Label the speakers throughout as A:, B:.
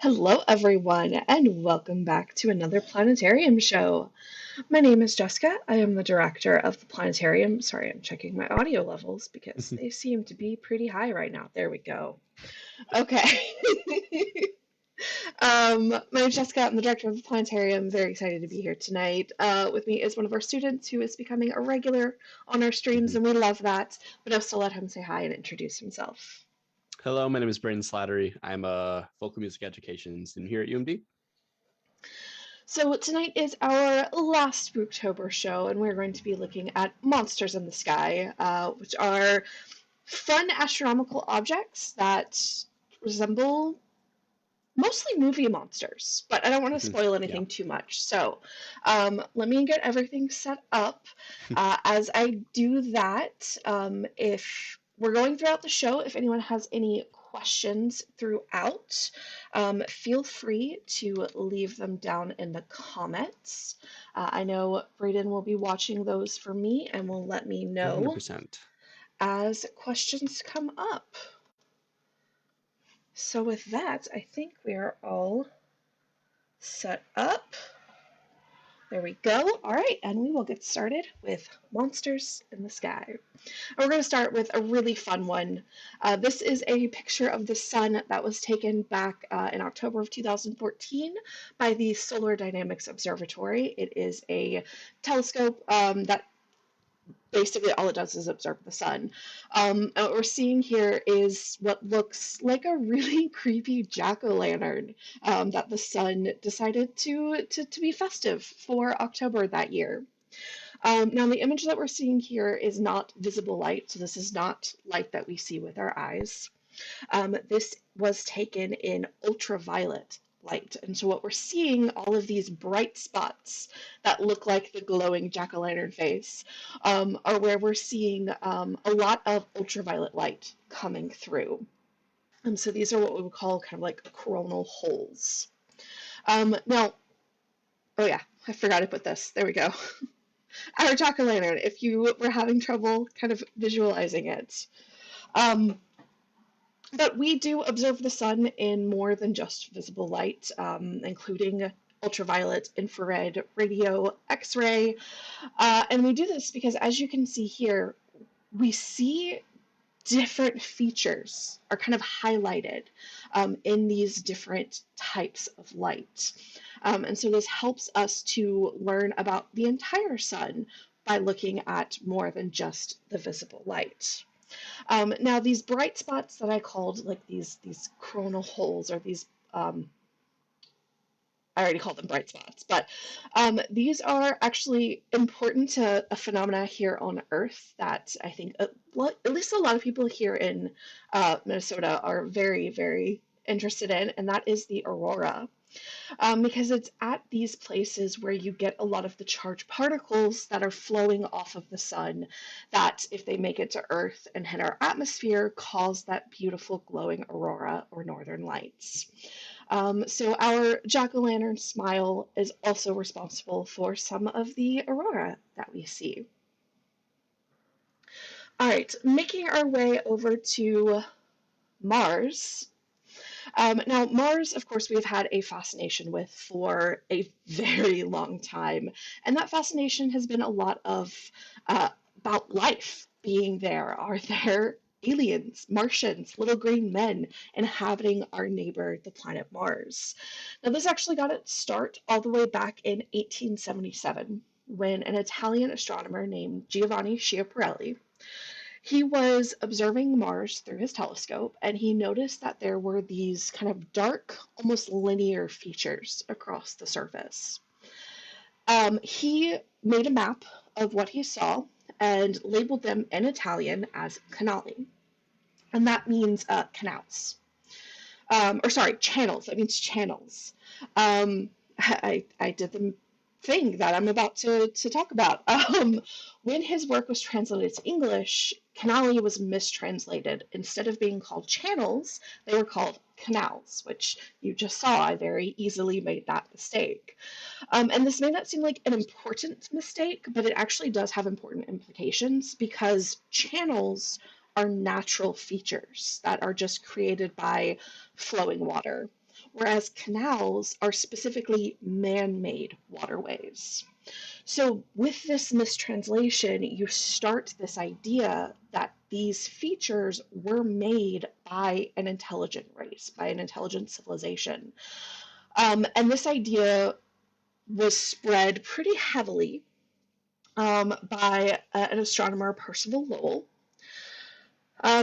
A: Hello, everyone, and welcome back to another Planetarium show. My name is Jessica. I am the director of the Planetarium. Sorry, I'm checking my audio levels because they seem to be pretty high right now. There we go. Okay. My name is Jessica. I'm the director of the Planetarium. Very excited to be here tonight. With me is one of our students who is becoming a regular on our streams,
B: Mhm.
A: and we love that. But I'll still let him say hi and introduce himself.
B: Hello, my name is Brandon Slattery. I'm a vocal music education student here at UMD.
A: So tonight is our last Spooktober show, and we're going to be looking at monsters in the sky, which are fun astronomical objects that resemble mostly movie monsters. But I don't want to
B: Mhm.
A: spoil
B: Yeah.
A: anything too much. So let me get everything set up. As I do that, if we're going throughout the show, if anyone has any questions throughout, feel free to leave them down in the comments. I know Brayden will be watching those for me and will let me know
B: 100%.
A: as questions come up. So with that, I think we are all set up. There we go. All right, and we will get started with Monsters in the Sky. And we're going to start with a really fun one. This is a picture of the sun that was taken back in October of 2014 by the Solar Dynamics Observatory. It is a telescope that basically all it does is observe the sun. And what we're seeing here is what looks like a really creepy jack-o'-lantern that the sun decided to be festive for October that year. Now, the image that we're seeing here is not visible light, so this is not light that we see with our eyes. This was taken in ultraviolet light. And so what we're seeing, all of these bright spots that look like the glowing jack-o'-lantern face, are where we're seeing a lot of ultraviolet light coming through. And so these are what we would call kind of like coronal holes. Now, oh yeah, I forgot to put this. There we go. Our jack-o'-lantern, if you were having trouble kind of visualizing it. Um, But we do observe the sun in more than just visible light, including ultraviolet, infrared, radio, X-ray. And we do this because, as you can see here, we see different features are kind of highlighted in these different types of light. And so this helps us to learn about the entire sun by looking at more than just the visible light. Now, these bright spots that I called like these coronal holes or these I already called them bright spots, but these are actually important to a phenomena here on Earth that I think at least a lot of people here in Minnesota are very, very interested in, and that is the aurora. Because it's at these places where you get a lot of the charged particles that are flowing off of the sun that, if they make it to Earth and hit our atmosphere, cause that beautiful glowing aurora or northern lights. So our jack-o'-lantern smile is also responsible for some of the aurora that we see. All right, making our way over to Mars. Now, Mars, of course, we've had a fascination with for a very long time, and that fascination has been a lot of about life being there. Are there aliens, Martians, little green men inhabiting our neighbor, the planet Mars? Now, this actually got its start all the way back in 1877 when an Italian astronomer named Giovanni Schiaparelli he was observing Mars through his telescope, and he noticed that there were these kind of dark, almost linear features across the surface. He made a map of what he saw and labeled them in Italian as canali, and that means canals. Or sorry, channels. That means channels. I did the thing that I'm about to talk about. When his work was translated to English, canali was mistranslated. Instead of being called channels, they were called canals, which you just saw. I very easily made that mistake. And this may not seem like an important mistake, but it actually does have important implications because channels are natural features that are just created by flowing water. whereas canals are specifically man-made waterways. So, with this mistranslation, you start this idea that these features were made by an intelligent race, by an intelligent civilization. And this idea was spread pretty heavily by an astronomer, Percival Lowell.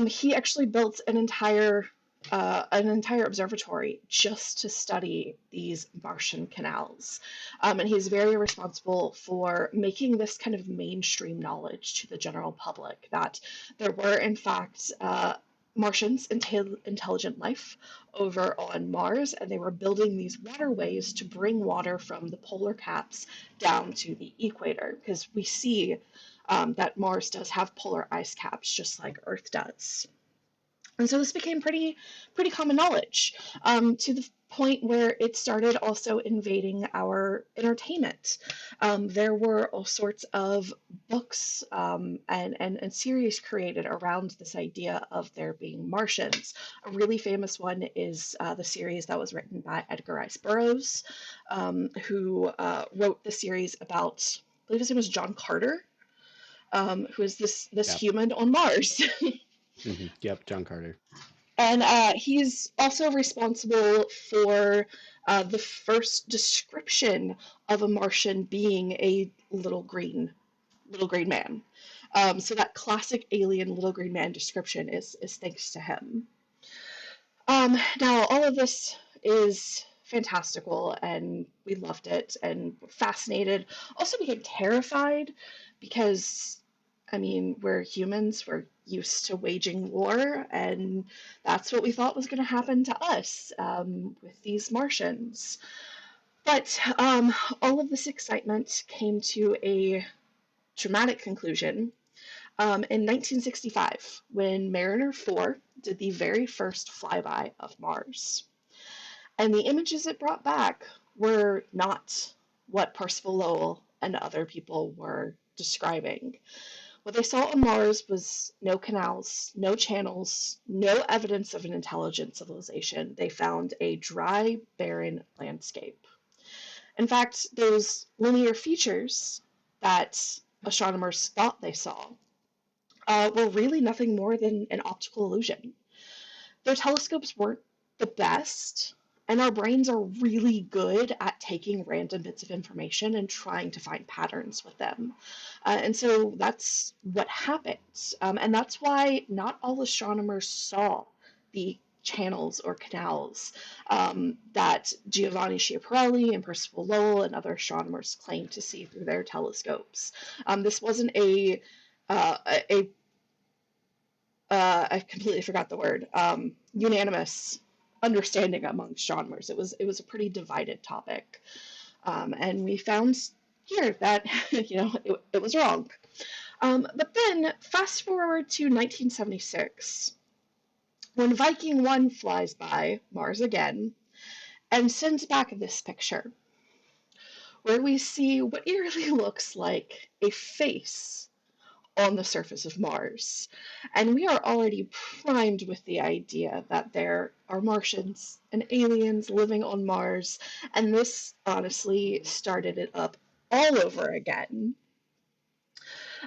A: He actually built an entire observatory just to study these Martian canals. And he's very responsible for making this kind of mainstream knowledge to the general public that there were, in fact, Martians, intelligent life over on Mars, and they were building these waterways to bring water from the polar caps down to the equator, because we see that Mars does have polar ice caps just like Earth does. And so this became pretty common knowledge, to the point where it started also invading our entertainment. There were all sorts of books and series created around this idea of there being Martians. A really famous one is the series that was written by Edgar Rice Burroughs, who wrote the series about, I believe his name was John Carter, who is this
B: Yep.
A: human on Mars.
B: Yep. John Carter.
A: And he's also responsible for the first description of a Martian being a little green man. So that classic alien little green man description is thanks to him. Now, all of this is fantastical, and we loved it and were fascinated. Also became terrified because, I mean, we're humans, we're used to waging war, and that's what we thought was going to happen to us with these Martians. But all of this excitement came to a dramatic conclusion in 1965, when Mariner 4 did the very first flyby of Mars. And the images it brought back were not what Percival Lowell and other people were describing. What they saw on Mars was no canals, no channels, no evidence of an intelligent civilization. They found a dry, barren landscape. In fact, those linear features that astronomers thought they saw were really nothing more than an optical illusion. Their telescopes weren't the best, and our brains are really good at taking random bits of information and trying to find patterns with them. And so that's what happened. And that's why not all astronomers saw the channels or canals that Giovanni Schiaparelli and Percival Lowell and other astronomers claimed to see through their telescopes. This wasn't a I completely forgot the word, unanimous understanding among astronomers. It was a pretty divided topic, and we found here that it was wrong. But then fast forward to 1976, when Viking 1 flies by Mars again and sends back this picture, where we see what eerily looks like a face on the surface of Mars. And we are already primed with the idea that there are Martians and aliens living on Mars, and this honestly started it up all over again.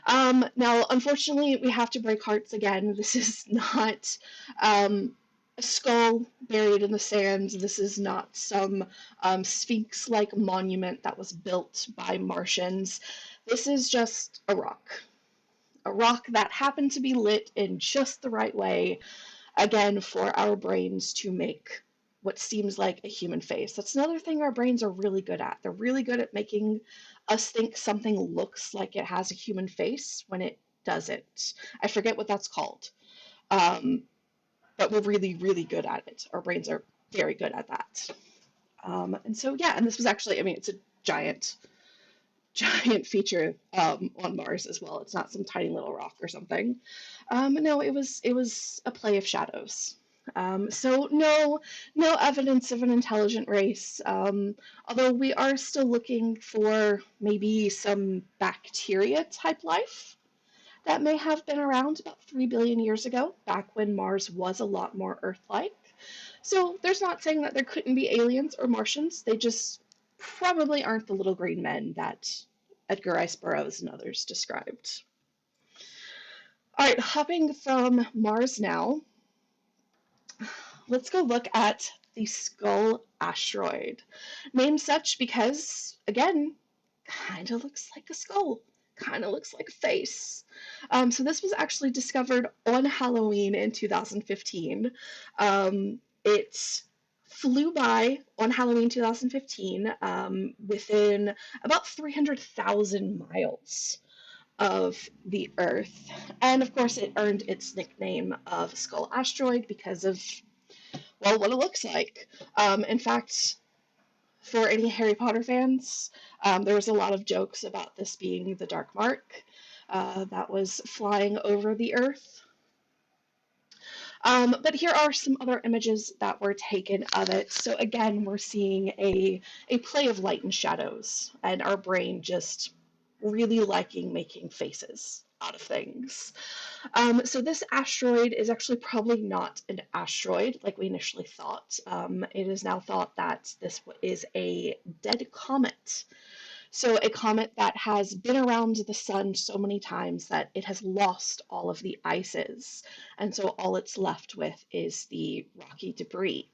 A: Now, unfortunately, we have to break hearts again. This is not a skull buried in the sand. This is not some Sphinx-like monument that was built by Martians. This is just a rock that happened to be lit in just the right way, again, for our brains to make what seems like a human face. That's another thing our brains are really good at. They're really good at making us think something looks like it has a human face when it doesn't. I forget what that's called. But we're really, really good at it. Our brains are very good at that. And so, yeah, and this was actually, I mean, it's a giant feature on Mars as well. It's not some tiny little rock or something. No, it was a play of shadows. So no evidence of an intelligent race. Although we are still looking for maybe some bacteria type life that may have been around about 3 billion years ago, back when Mars was a lot more Earth-like. So there's not saying that there couldn't be aliens or Martians. They just probably aren't the little green men that Edgar Rice Burroughs and others described. All right, hopping from Mars now, let's go look at the Skull asteroid. Named such because, again, kind of looks like a skull, kind of looks like a face. So this was actually discovered on Halloween in 2015. It flew by on Halloween 2015 within about 300,000 miles of the Earth. And of course, it earned its nickname of Skull Asteroid because of, well, what it looks like. In fact, for any Harry Potter fans, there was a lot of jokes about this being the Dark Mark that was flying over the Earth. But here are some other images that were taken of it. So again, we're seeing a play of light and shadows, and our brain just really liking making faces out of things. So this asteroid is actually probably not an asteroid like we initially thought. It is now thought that this is a dead comet. So a comet that has been around the sun so many times that it has lost all of the ices. And so all it's left with is the rocky debris.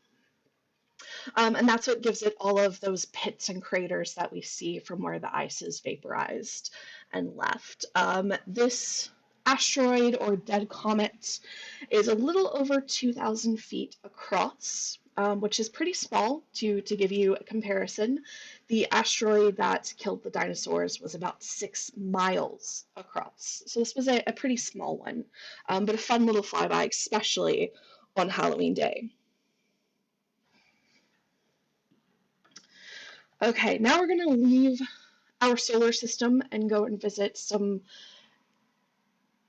A: And that's what gives it all of those pits and craters that we see from where the ice is vaporized and left. This asteroid or dead comet is a little over 2,000 feet across, which is pretty small to give you a comparison. The asteroid that killed the dinosaurs was about 6 miles across. So this was a pretty small one, but a fun little flyby, especially on Halloween Day. Okay, now we're going to leave our solar system and go and visit some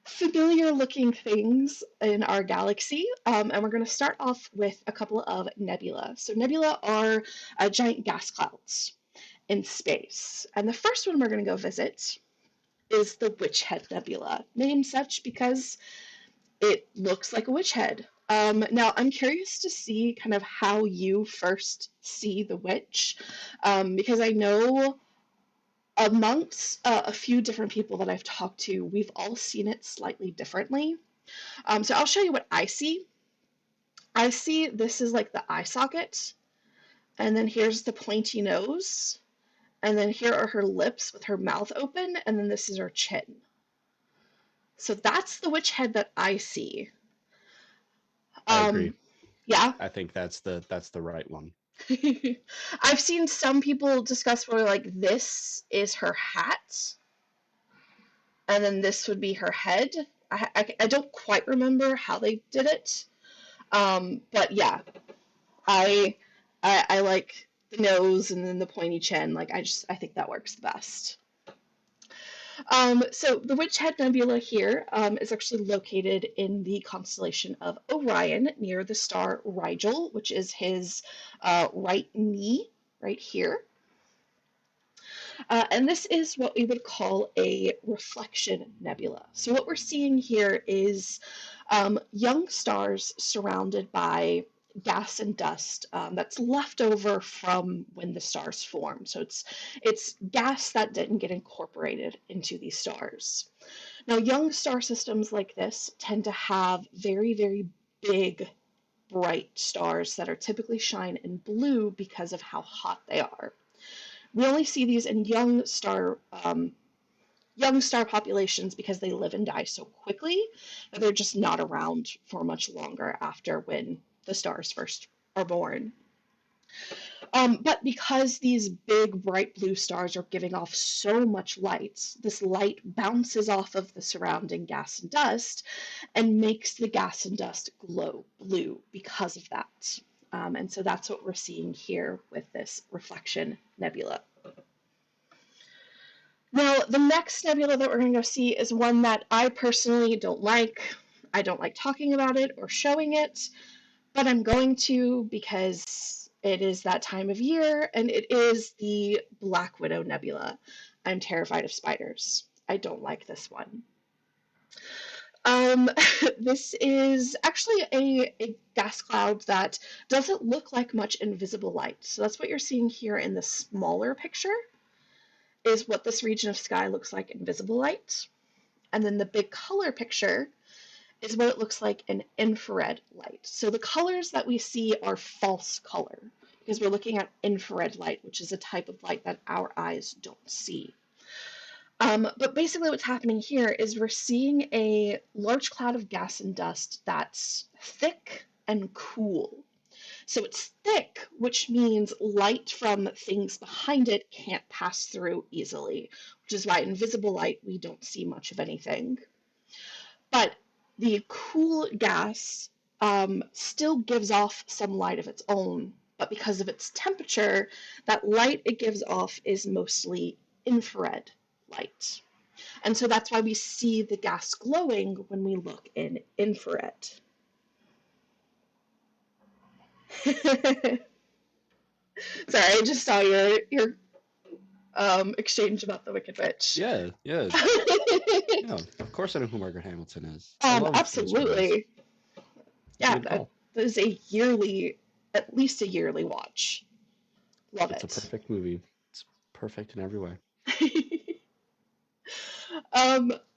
A: familiar looking things in our galaxy. And we're going to start off with a couple of nebula. So nebula are giant gas clouds in space. And the first one we're going to go visit is the Witch Head Nebula, named such because it looks like a witch head. Now, I'm curious to see kind of how you first see the witch, because I know amongst a few different people that I've talked to, we've all seen it slightly differently. So I'll show you what I see. I see this is like the eye socket, and then here's the pointy nose, and then here are her lips with her mouth open, and then this is her chin. So that's the witch head that I see.
B: I agree.
A: Yeah.
B: I think that's the right one.
A: I've seen some people discuss where like this is her hat, and then this would be her head. I don't quite remember how they did it, but yeah, I like the nose and then the pointy chin. Like I think that works the best. So the Witch Head Nebula here is actually located in the constellation of Orion near the star Rigel, which is his right knee right here. And this is what we would call a reflection nebula. So what we're seeing here is young stars surrounded by gas and dust that's left over from when the stars formed. So it's gas that didn't get incorporated into these stars. Now, young star systems like this tend to have very, very big, bright stars that are typically shine in blue because of how hot they are. We only see these in young star populations because they live and die so quickly that they're just not around for much longer after when the stars first are born. But because these big bright blue stars are giving off so much light, this light bounces off of the surrounding gas and dust and makes the gas and dust glow blue because of that. And so that's what we're seeing here with this reflection nebula. Now, the next nebula that we're going to go see is one that I personally don't like. I don't like talking about it or showing it, but I'm going to because it is that time of year, and it is the Black Widow Nebula. I'm terrified of spiders. I don't like this one. This is actually a gas cloud that doesn't look like much invisible light. So that's what you're seeing here in the smaller picture, is what this region of sky looks like in visible light. And then the big color picture is what it looks like in infrared light. So the colors that we see are false color because we're looking at infrared light, which is a type of light that our eyes don't see. But basically what's happening here is we're seeing a large cloud of gas and dust that's thick and cool. So it's thick, which means light from things behind it can't pass through easily, which is why in visible light we don't see much of anything. But the cool gas still gives off some light of its own, but because of its temperature, that light it gives off is mostly infrared light. And so that's why we see the gas glowing when we look in infrared. Sorry, I just saw your exchange about the Wicked Witch.
B: Yeah, yeah. Yeah, of course I know who Margaret Hamilton is. I love those movies.
A: Absolutely.
B: It's a
A: Yeah,
B: good call.
A: that is a yearly, at least a yearly watch. Love
B: It's a
A: it.
B: perfect movie. It's perfect in every way.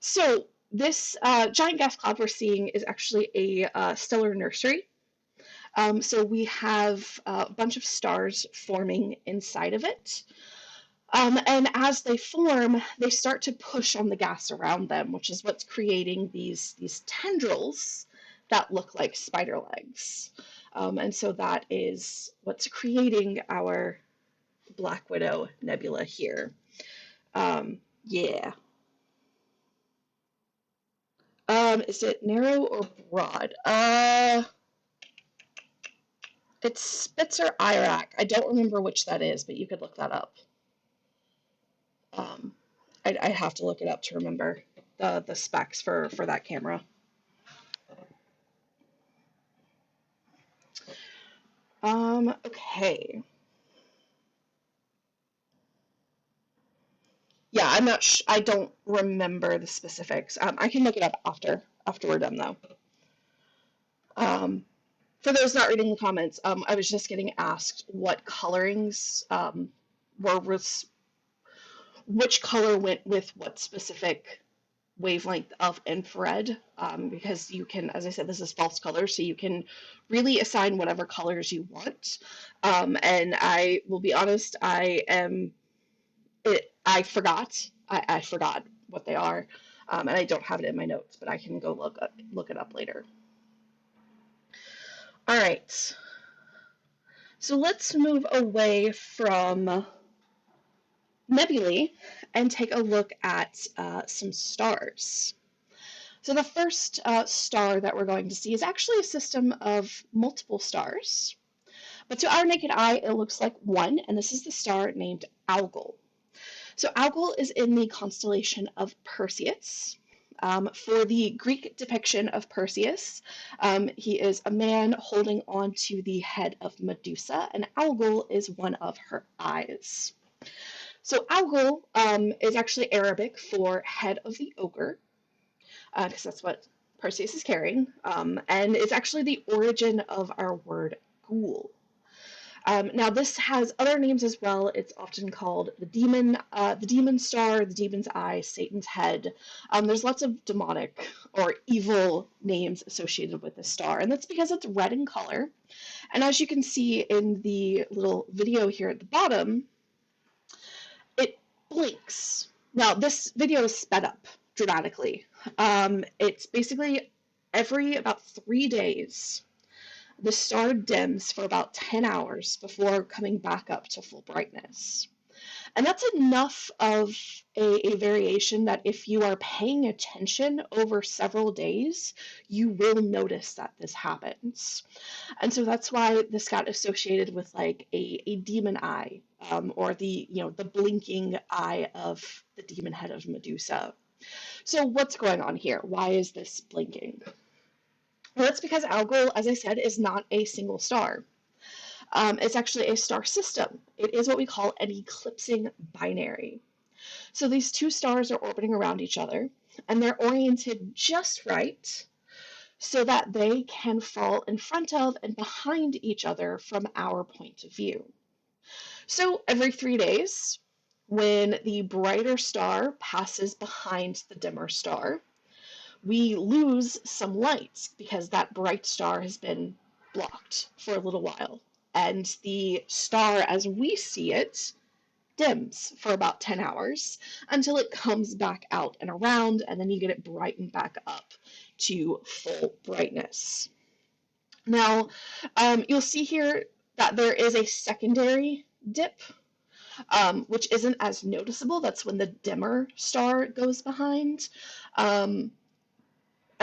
A: So this giant gas cloud we're seeing is actually a stellar nursery. So we have a bunch of stars forming inside of it. And as they form, they start to push on the gas around them, which is what's creating these tendrils that look like spider legs. And so that is what's creating our Black Widow nebula here. Yeah. Is it narrow or broad? It's Spitzer Iraq. I don't remember which that is, but you could look that up. I'd have to look it up to remember the specs for that camera. Okay. Yeah, I'm not. I don't remember the specifics. I can look it up after we're done though. For those not reading the comments, I was just getting asked what colorings were which color went with what specific wavelength of infrared, because you can, as I said, this is false color, so you can really assign whatever colors you want. And I will be honest, I forgot. I forgot what they are, and I don't have it in my notes, but I can go look it up later. All right. So let's move away from nebulae and take a look at some stars. So the first star that we're going to see is actually a system of multiple stars. But to our naked eye, it looks like one, and this is the star named Algol. So Algol is in the constellation of Perseus. For the Greek depiction of Perseus, he is a man holding on to the head of Medusa, and Algol is one of her eyes. So Algol is actually Arabic for head of the ogre, because that's what Perseus is carrying, and it's actually the origin of our word ghoul. Now this has other names as well. It's often called the demon star, the demon's eye, Satan's head. There's lots of demonic or evil names associated with this star, and that's because it's red in color. And as you can see in the little video here at the bottom, it blinks. Now this video is sped up dramatically. It's basically every about 3 days the star dims for about 10 hours before coming back up to full brightness. And that's enough of a variation that if you are paying attention over several days, you will notice that this happens. And so that's why this got associated with like a demon eye, or the blinking eye of the demon head of Medusa. So what's going on here? Why is this blinking? Well, that's because Algol, as I said, is not a single star. It's actually a star system. It is what we call an eclipsing binary. So these two stars are orbiting around each other, and they're oriented just right so that they can fall in front of and behind each other from our point of view. So every 3 days, when the brighter star passes behind the dimmer star, we lose some light because that bright star has been blocked for a little while. And the star, as we see it, dims for about 10 hours until it comes back out and around, and then you get it brightened back up to full brightness. Now, you'll see here that there is a secondary dip, which isn't as noticeable. That's when the dimmer star goes behind. And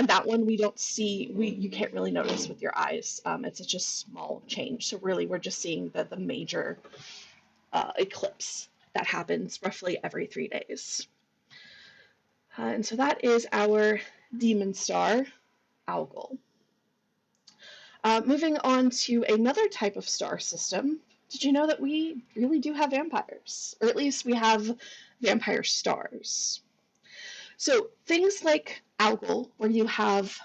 A: that one we don't see, you can't really notice with your eyes. It's such a small change. So really we're just seeing the major eclipse that happens roughly every 3 days. And so that is our demon star, Algol. Moving on to another type of star system, did you know that we really do have vampires? Or at least we have vampire stars. So things like Algol, where you have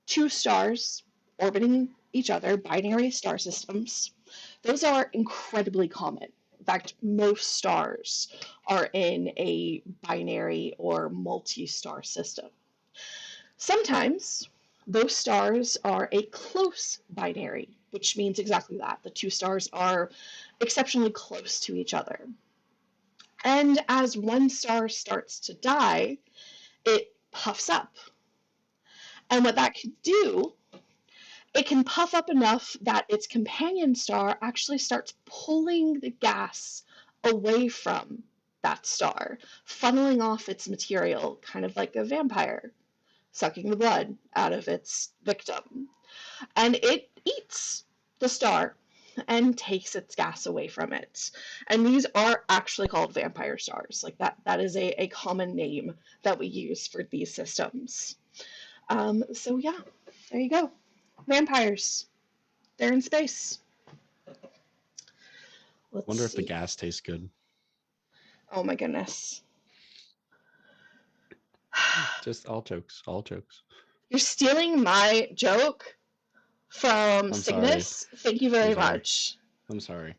A: two stars orbiting each other, binary star systems, those are incredibly common. In fact, most stars are in a binary or multi-star system. Sometimes those stars are a close binary, which means exactly that. The two stars are exceptionally close to each other. And as one star starts to die, it puffs up. And what that can do, it can puff up enough that its companion star actually starts pulling the gas away from that star, funneling off its material, kind of like a vampire sucking the blood out of its victim. And it eats the star and takes its gas away from it. And these are actually called vampire stars. Like that is a common name that we use for these systems. So yeah, there you go. Vampires. They're in space. Let's
B: Wonder if the
A: see.
B: gas tastes good.
A: Oh my goodness.
B: Just all jokes, all jokes.
A: You're stealing my joke from
B: I'm sorry.
A: Cygnus. Thank you
B: I'm
A: very
B: sorry.
A: much.
B: I'm sorry.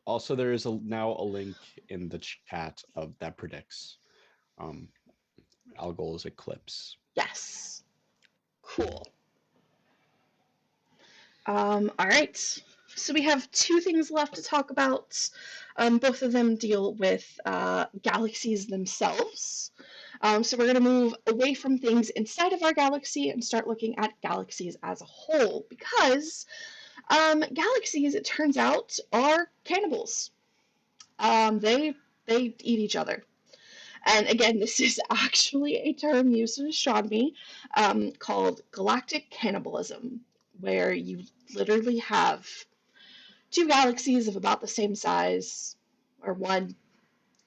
B: Also, there is now a link in the chat of that predicts Algol's eclipse.
A: Yes. Cool. All right. So we have two things left to talk about. Both of them deal with galaxies themselves. So we're going to move away from things inside of our galaxy and start looking at galaxies as a whole, because galaxies, it turns out, are cannibals. They eat each other. And again, this is actually a term used in astronomy called galactic cannibalism, where you literally have two galaxies of about the same size, or one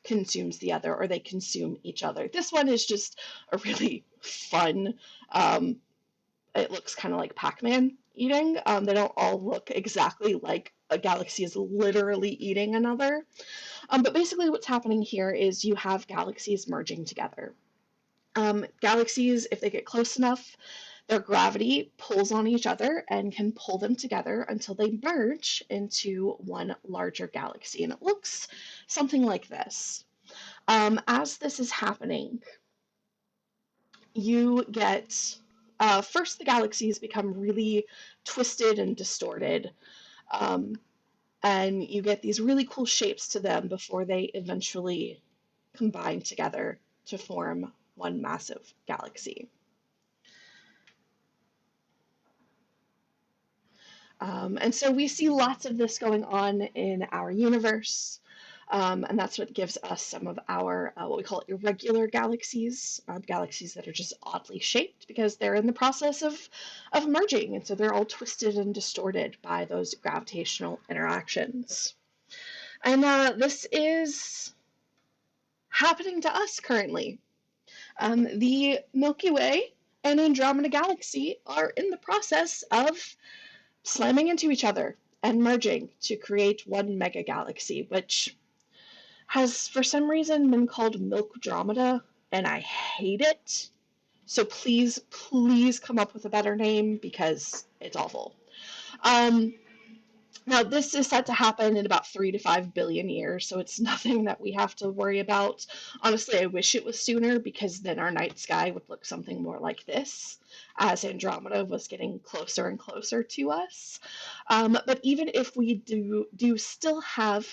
A: consumes the other, or they consume each other. This one is just a really fun, it looks kind of like Pac-Man eating. They don't all look exactly like a galaxy is literally eating another. But basically what's happening here is you have galaxies merging together. Galaxies, if they get close enough, their gravity pulls on each other and can pull them together until they merge into one larger galaxy. And it looks something like this. As this is happening, you get, first the galaxies become really twisted and distorted. And you get these really cool shapes to them before they eventually combine together to form one massive galaxy. And so we see lots of this going on in our universe, and that's what gives us some of our what we call irregular galaxies, galaxies that are just oddly shaped because they're in the process of merging, and so they're all twisted and distorted by those gravitational interactions. And this is happening to us currently. The Milky Way and Andromeda Galaxy are in the process of slamming into each other and merging to create one mega galaxy, which has for some reason been called Milkdromeda, and I hate it. So please, please come up with a better name because it's awful. Um, Now, this is set to happen in about 3 to 5 billion years, so it's nothing that we have to worry about. Honestly, I wish it was sooner because then our night sky would look something more like this as Andromeda was getting closer and closer to us. But even if we do still have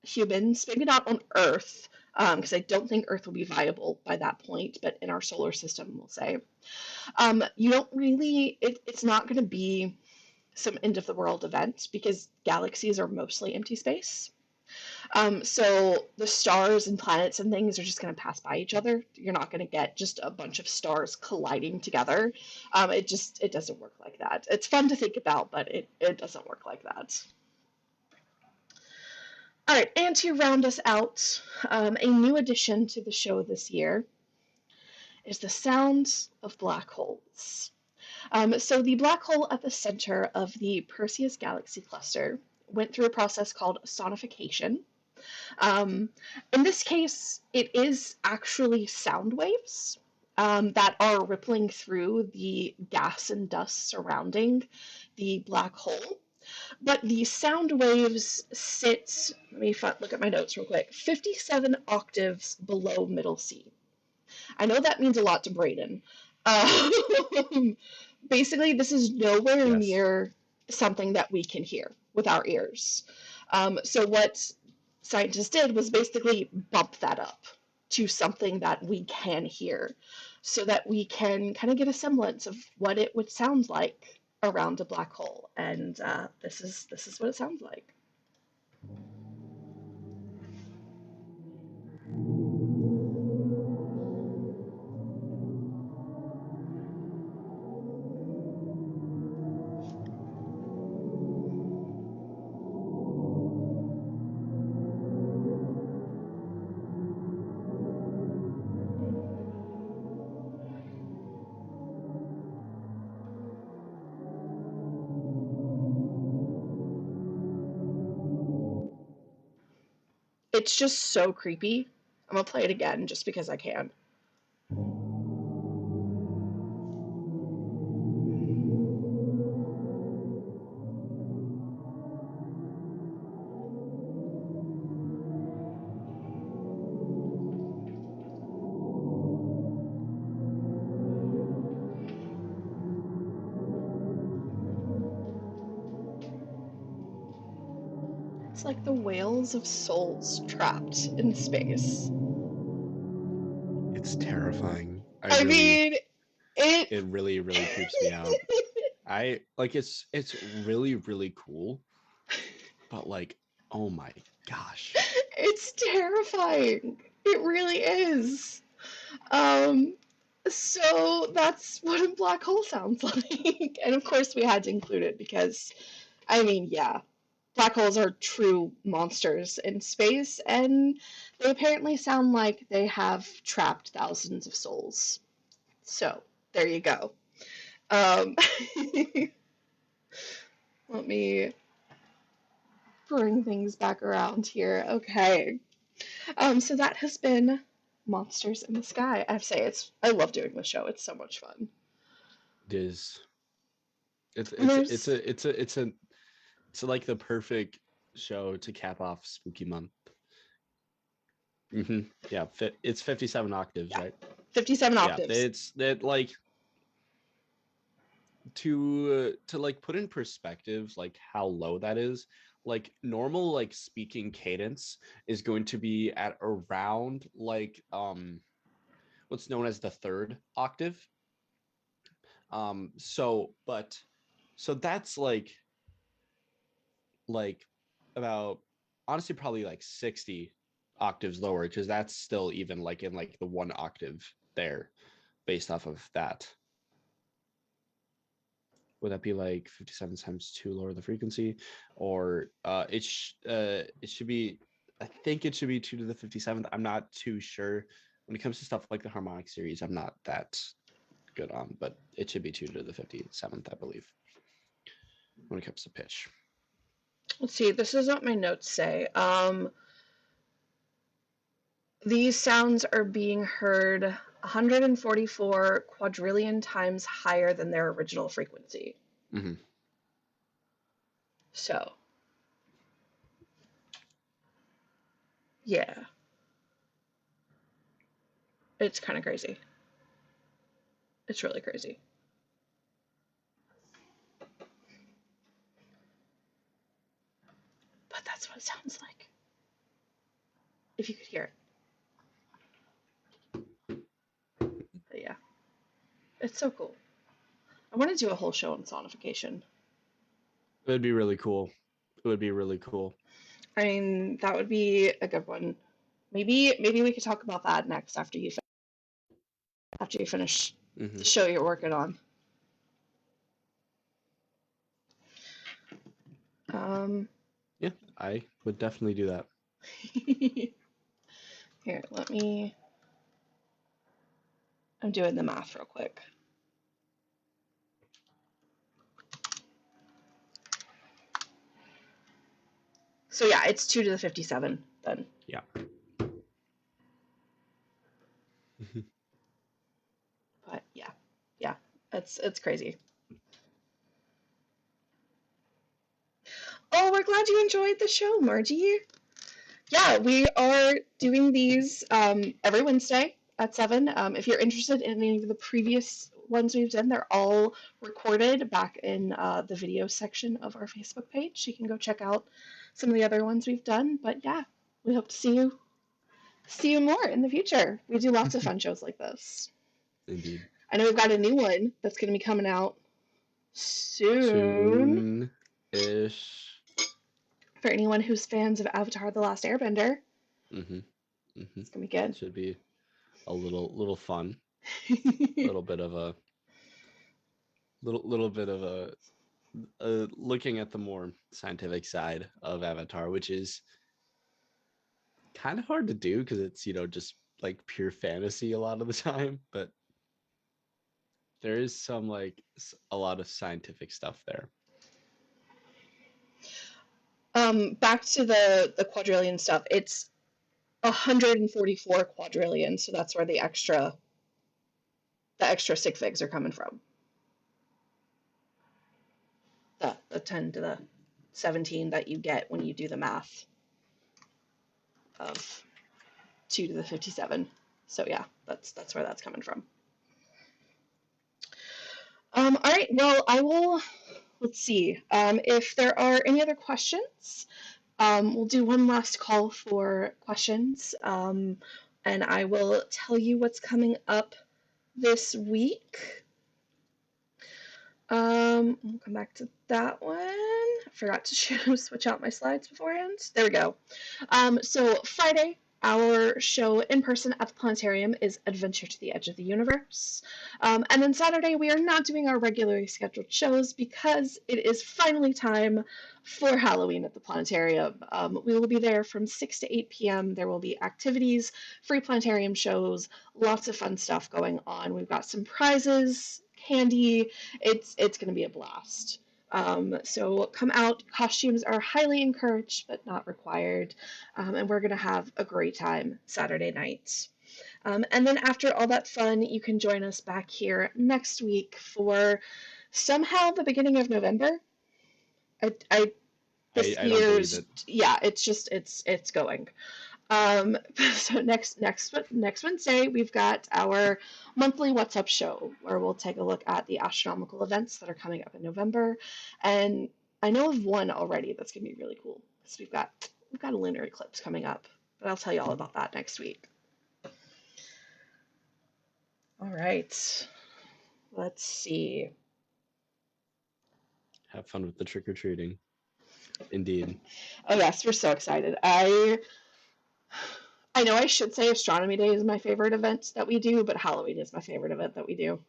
A: humans, maybe not on Earth, because I don't think Earth will be viable by that point, but in our solar system, we'll say, you don't really, it's not going to be some end of the world event because galaxies are mostly empty space. So the stars and planets and things are just going to pass by each other. You're not going to get just a bunch of stars colliding together. It doesn't work like that. It's fun to think about, but it doesn't work like that. All right, and to round us out, a new addition to the show this year is the sounds of black holes. So the black hole at the center of the Perseus galaxy cluster went through a process called sonification. Um, in this case, it is actually sound waves that are rippling through the gas and dust surrounding the black hole. But the sound waves sit, let me look at my notes real quick, 57 octaves below middle C. I know that means a lot to Braden. Um, Basically, this is nowhere
B: Yes.
A: near something that we can hear with our ears. So, what scientists did was basically bump that up to something that we can hear so that we can kind of get a semblance of what it would sound like around a black hole. And this is what it sounds like. It's just so creepy. I'm gonna play it again just because I can. It's like the wails of souls trapped in space.
B: It's terrifying.
A: I mean, it.
B: It really creeps me out. I like it's really really cool, but like, oh my gosh.
A: It's terrifying. It really is. Um, so that's what a black hole sounds like. And of course, we had to include it because, I mean, yeah, black holes are true monsters in space, and they apparently sound like they have trapped thousands of souls. So there you go. Um, let me bring things back around here. Okay. So that has been Monsters in the Sky. I have to say, I love doing the show. It's so much fun.
B: It is. It's
A: And
B: it's it's
A: there's
B: a it's a it's a it's like the perfect show to cap off spooky month. Yeah, it's 57 octaves,
A: yeah,
B: right?
A: 57
B: Yeah,
A: octaves.
B: it's that like to like put in perspective like how low that is. Like normal like speaking cadence is going to be at around like what's known as the third octave. So that's like about honestly probably like 60 octaves lower because that's still even like in like the one octave there based off of that. Would that be like 57 times 2 lower the frequency? Or it should be, I think it should be 2 to the 57th. I'm not too sure. When it comes to stuff like the harmonic series, I'm not that good on, but it should be 2 to the 57th, I believe, when it comes to pitch.
A: Let's see. This is what my notes say. These sounds are being heard 144 quadrillion times higher than their original frequency.
B: Mm-hmm.
A: So, yeah, it's kind of crazy. It's really crazy. But that's what it sounds like. If you could hear it. But yeah, it's so cool. I want to do a whole show on sonification.
B: It would be really cool. It would be really cool.
A: I mean, that would be a good one. Maybe we could talk about that next after you finish
B: Mm-hmm.
A: the show you're working on. Um,
B: Yeah, I would definitely do that.
A: here, let me. I'm doing the math real quick. So yeah, it's 2 to the 57 then.
B: Yeah.
A: But yeah, it's crazy. Oh, we're glad you enjoyed the show, Margie. Yeah, we are doing these every Wednesday at 7. If you're interested in any of the previous ones we've done, they're all recorded back in the video section of our Facebook page. You can go check out some of the other ones we've done. But yeah, we hope to see you more in the future. We do lots of fun shows like this.
B: Indeed.
A: I know we've got a new one that's going to be coming out soon
B: Soon-ish.
A: for anyone who's fans of Avatar: The Last Airbender.
B: Mm-hmm. Mm-hmm.
A: It's going to be good.
B: Should be a little fun. Little bit of a little bit of a looking at the more scientific side of Avatar, which is kind of hard to do because it's just like pure fantasy a lot of the time, but there is some like a lot of scientific stuff there.
A: Back to the quadrillion stuff. It's 144 quadrillion, so that's where the extra sig figs are coming from. The 10 to the 17 that you get when you do the math of 2 to the 57. So yeah, that's where that's coming from. All right, well, I will, let's see, if there are any other questions, we'll do one last call for questions, and I will tell you what's coming up this week. We'll come back to that one. I forgot to switch out my slides beforehand. There we go. So Friday, our show in person at the Planetarium is Adventure to the Edge of the Universe. And then Saturday, we are not doing our regularly scheduled shows because it is finally time for Halloween at the Planetarium. We will be there from 6 to 8 p.m. There will be activities, free Planetarium shows, lots of fun stuff going on. We've got some prizes, candy. It's going to be a blast. So come out. Costumes are highly encouraged but not required, and we're going to have a great time Saturday night. And then after all that fun, you can join us back here next week for somehow the beginning of November. I this
B: I don't believe
A: year's
B: it.
A: yeah, it's going. Um, so next Wednesday, we've got our monthly What's Up show where we'll take a look at the astronomical events that are coming up in November. And I know of one already that's gonna be really cool because we've got a lunar eclipse coming up, but I'll tell you all about that next week. All right, let's see.
B: Have fun with the trick or treating. Indeed.
A: Oh yes, we're so excited. I know I should say Astronomy Day is my favorite event that we do, but Halloween is my favorite event that we do.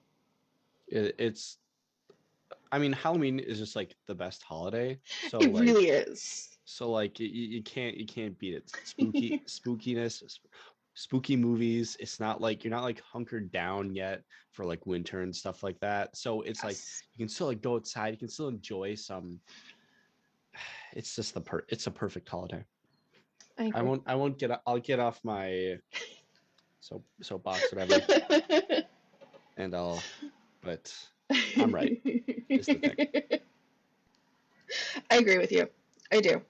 B: It's I mean, Halloween is just like the best holiday. So
A: It really
B: like
A: is.
B: you can't beat it. Spookiness, spooky movies. It's not like you're not like hunkered down yet for like winter and stuff like that. So it's like
A: Yes.
B: you can still like go outside. You can still enjoy some. It's just it's a perfect holiday.
A: I
B: I
A: agree.
B: won't. I won't get. I'll get off my soapbox, whatever, and I'll. But I'm right. Is the thing.
A: I agree with you. I do.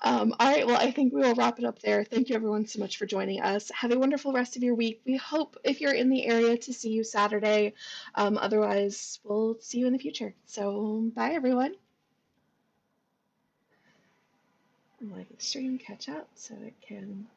A: All right, well, I think we will wrap it up there. Thank you, everyone, so much for joining us. Have a wonderful rest of your week. We hope, if you're in the area, to see you Saturday. Otherwise, we'll see you in the future. So, bye, everyone. I'm letting the stream catch up so it can